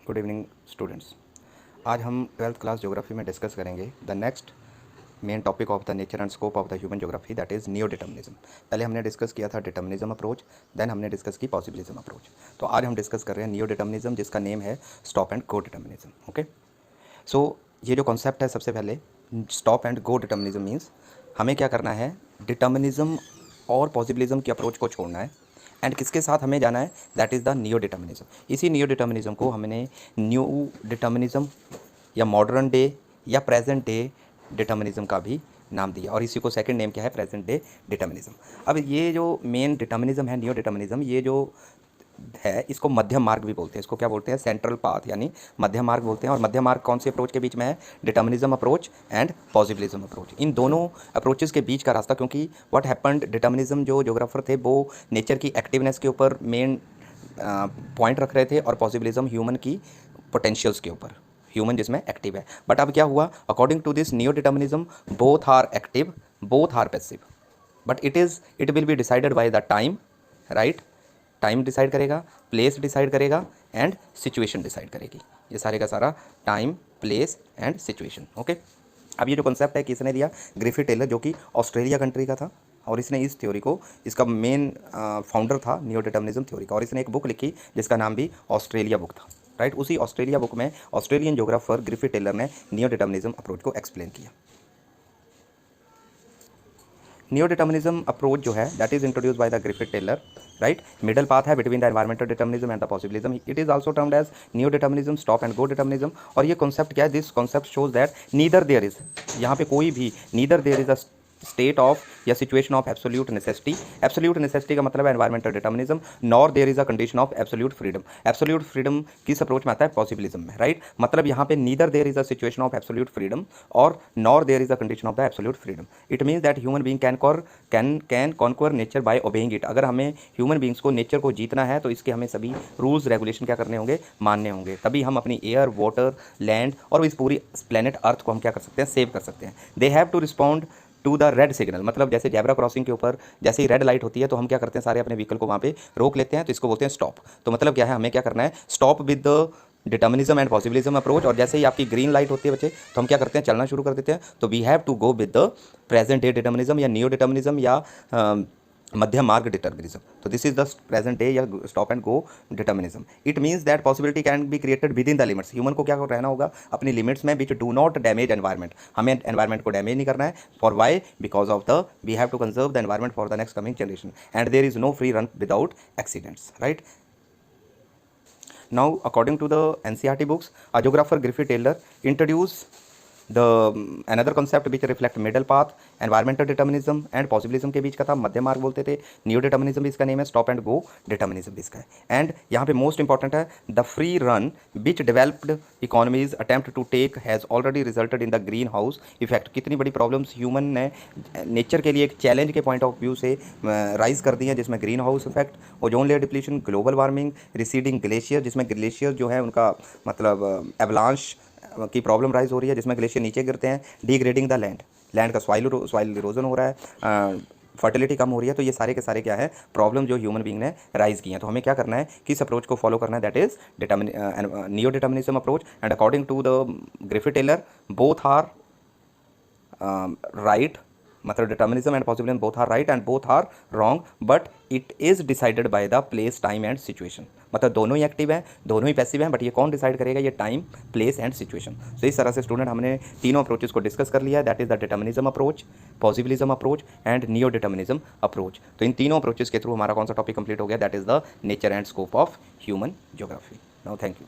Good evening students. आज हम twelfth class geography में डिस्कस करेंगे the next main topic of the nature and scope of the human geography, that is neo determinism. पहले हमने discuss किया था determinism approach, then हमने discuss की पॉसिबिलिज्म अप्रोच। तो आज हम डिस्कस कर रहे हैं नियो डिटर्मिनिज्म, जिसका नेम है stop and go determinism. Okay, so ये जो कॉन्सेप्ट है, सबसे पहले stop and go determinism means हमें क्या करना है, डिटर्मिनिज्म और पॉसिबिलिज्म की अप्रोच को छोड़ना है एंड किसके साथ हमें जाना है, that is the neo determinism. इसी नियो डिटर्मिनिज्म को हमने न्यू डिटर्मिनिज्म या मॉडर्न डे या प्रेजेंट डे डिटर्मिनिज्म का भी नाम दिया, और इसी को सेकंड नेम क्या है, प्रेजेंट डे डिटर्मिनिज्म। अब ये जो मेन डिटर्मिनिज्म है, नियो डिटर्मिनिज्म, ये जो है इसको मध्यम मार्ग भी बोलते हैं। इसको क्या बोलते हैं, सेंट्रल पाथ, यानी मध्यम मार्ग बोलते हैं। और मध्यम मार्ग कौन से अप्रोच के बीच में है, determinism approach and possibilism approach. इन दोनों अप्रोचेस के बीच का रास्ता, क्योंकि व्हाट हैपेंड, डिटर्मिनिज्म जो ज्योग्राफर थे वो नेचर की एक्टिवनेस के ऊपर मेन पॉइंट रख रहे थे, और पॉसिबिलिज्म ह्यूमन की पोटेंशियल्स के ऊपर, ह्यूमन जिसमें एक्टिव है। बट अब क्या हुआ, according to this neo determinism, both are active, both are passive, but it will be decided by the time, right. Time decide करेगा, प्लेस डिसाइड करेगा एंड सिचुएशन डिसाइड करेगी। ये सारे का सारा time, place and situation. Okay, अब ये जो कॉन्सेप्ट है किसने दिया, ग्रिफिथ टेलर, जो कि ऑस्ट्रेलिया कंट्री का था, और इसने इस थ्योरी को, इसका मेन फाउंडर था नियो डिटर्मिनिज्म थ्योरी का, और इसने एक बुक लिखी जिसका नाम भी ऑस्ट्रेलिया बुक था, राइट। उसी ऑस्ट्रेलिया बुक में ऑस्ट्रेलियन ज्योग्राफर ग्रिफिथ टेलर ने नियो डिटर्मिनिज्म अप्रोच को एक्सप्लेन किया। नियो डिटर्मिनिज्म अप्रोच जो है, that is introduced by the Griffith Taylor, right. Middle path है between the environmental determinism and the possibilism. It is also termed as neo determinism, stop and go determinism. और ये concept क्या है, this concept shows that neither there is, यहाँ पे कोई भी, neither there is a state of या situation of absolute necessity. Absolute necessity का मतलब है environmental determinism, nor there is a condition of absolute freedom. Absolute freedom किस approach में आता है, पॉसिबिलिज्म में, राइट। मतलब यहाँ पे neither there is a situation of absolute freedom और nor there is a condition of the absolute freedom. It means that human being can conquer nature by obeying it. अगर हमें ह्यूमन बींग्स को nature को जीतना है तो इसके हमें सभी रूल्स रेगुलेशन क्या करने होंगे, मानने होंगे, तभी हम अपनी एयर, वाटर, लैंड और इस पूरी प्लेनेट अर्थ को हम क्या कर सकते हैं, सेव कर सकते हैं। They have to respond to the red signal. मतलब जैसे जेब्रा क्रॉसिंग के ऊपर जैसे ही रेड लाइट होती है तो हम क्या करते हैं, सारे अपने व्हीकल को वहाँ पे रोक लेते हैं, तो इसको बोलते हैं स्टॉप। तो मतलब क्या है, हमें क्या करना है, stop with the determinism and possibilism approach. और जैसे ही आपकी ग्रीन लाइट होती है बच्चे, तो हम क्या करते हैं, चलना शुरू कर देते हैं। तो we have to go with the present day determinism या नियो डिटर्मिनिज्म या मध्य मार्ग डिटर्मिनिज्म। तो this is the present day या stop and go determinism. It means that possibility can be created within the limits. Human को क्या रहना होगा, अपनी लिमिट्स में, which do not damage environment. हमें एनवायरमेंट को डैमेज नहीं करना है। For why, because of the we have to conserve the environment for the next coming generation and there is no free run without accidents, right. Now, according to the NCERT books, geographer Griffith Taylor introduced the another concept which reflect middle path, environmental determinism and possibilism के बीच का था, मध्य मार्ग बोलते थे। New determinism भी इसका name है, स्टॉप एंड गो डिटर्मिनिज्म भी इसका है। एंड यहाँ पे मोस्ट इंपॉर्टेंट है, the free run which developed economies attempt to take has already resulted in the greenhouse effect. कितनी बड़ी प्रॉब्लम्स ह्यूमन ने नेचर के लिए एक चैलेंज के पॉइंट ऑफ व्यू से राइज कर दी है, जिसमें green house effect, ozone layer depletion, global warming, receding glacier, जिसमें ग्लेशियर जो है उनका मतलब एवलांश की प्रॉब्लम राइज हो रही है, जिसमें ग्लेशियर नीचे गिरते हैं, डिग्रेडिंग द लैंड का सॉइल इरोजन हो रहा है, फर्टिलिटी कम हो रही है। तो ये सारे के सारे क्या है, प्रॉब्लम जो ह्यूमन बीइंग ने राइज की हैं। तो हमें क्या करना है, किस अप्रोच को फॉलो करना है, that is neo determinism approach. And according to the Griffith Taylor, both are right, मतलब determinism and possibilism both are right and both are wrong, but it is decided by the place, time and situation. मतलब दोनों ही active हैं, दोनों ही passive हैं, but ये कौन decide करेगा, ये टाइम, प्लेस एंड सिचुएशन। तो इस तरह से स्टूडेंट हमने तीनों अप्रोचेस को डिस्कस कर लिया है, that is the determinism approach, possibilism approach and neo determinism approach. तो इन तीनों अप्रोचेस के थ्रू हमारा कौन सा टॉपिक कंप्लीट हो गया, that is the nature and scope of human geography. Now thank you.